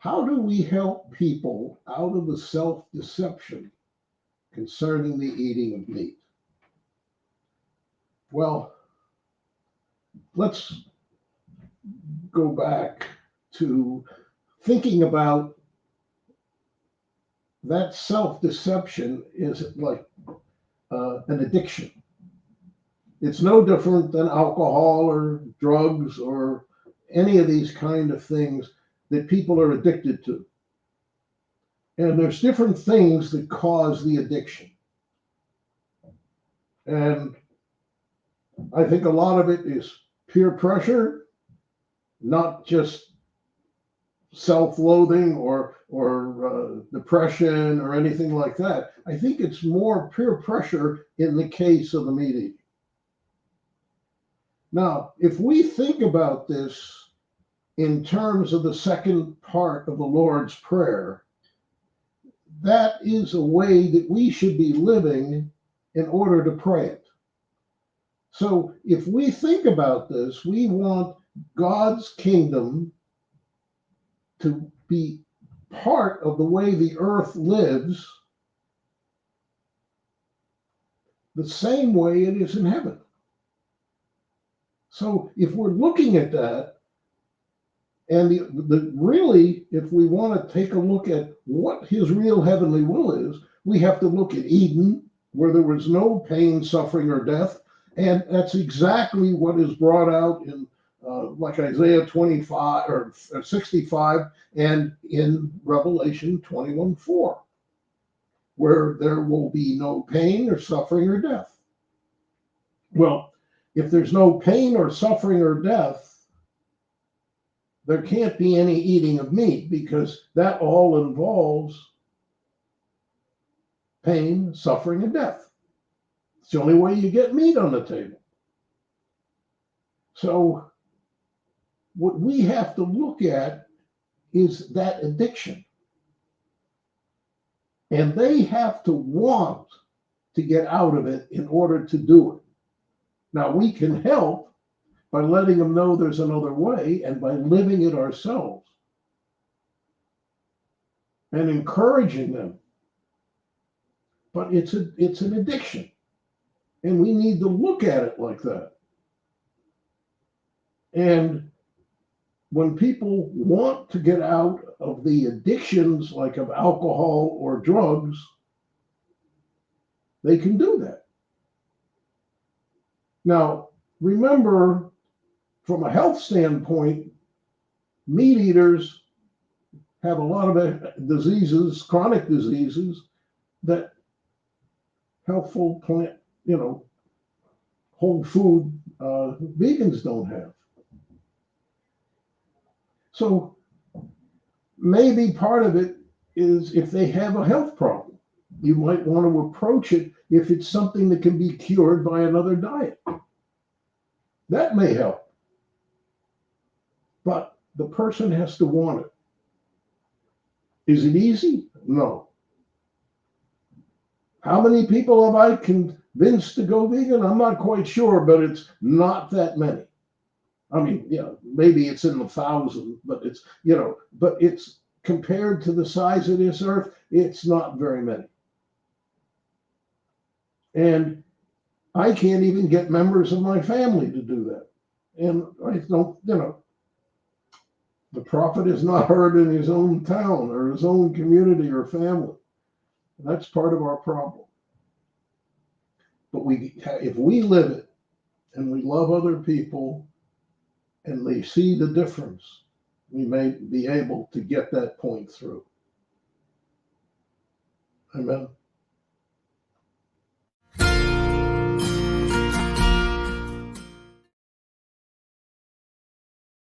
How do we help people out of the self-deception concerning the eating of meat? Well, let's go back to thinking about that self-deception is like an addiction. It's no different than alcohol or drugs or any of these kind of things that people are addicted to. And there's different things that cause the addiction. And I think a lot of it is peer pressure, not just self-loathing or depression or anything like that. I think it's more peer pressure in the case of the meat eating. Now, if we think about this in terms of the second part of the Lord's Prayer, that is a way that we should be living in order to pray it. So if we think about this, we want God's kingdom to be part of the way the earth lives the same way it is in heaven. So if we're looking at that, and really, if we want to take a look at what his real heavenly will is, we have to look at Eden, where there was no pain, suffering, or death. And that's exactly what is brought out in like Isaiah 25 or 65 and in Revelation 21:4, where there will be no pain or suffering or death. Well, if there's no pain or suffering or death, there can't be any eating of meat, because that all involves pain, suffering, and death. It's the only way you get meat on the table. So what we have to look at is that addiction. And they have to want to get out of it in order to do it. Now, we can help by letting them know there's another way and by living it ourselves and encouraging them. But it's an addiction, and we need to look at it like that. And when people want to get out of the addictions like of alcohol or drugs, they can do that. Now, remember, from a health standpoint, meat eaters have a lot of diseases, chronic diseases, that healthful plant, whole food vegans don't have. So maybe part of it is if they have a health problem, you might want to approach it if it's something that can be cured by another diet. That may help. But the person has to want it. Is it easy? No. How many people have I convinced to go vegan? I'm not quite sure, but it's not that many. I mean, maybe it's in the thousands, but it's compared to the size of this earth, it's not very many. And I can't even get members of my family to do that. And I don't, the prophet is not heard in his own town or his own community or family. That's part of our problem. But if we live it and we love other people and they see the difference, we may be able to get that point through. Amen.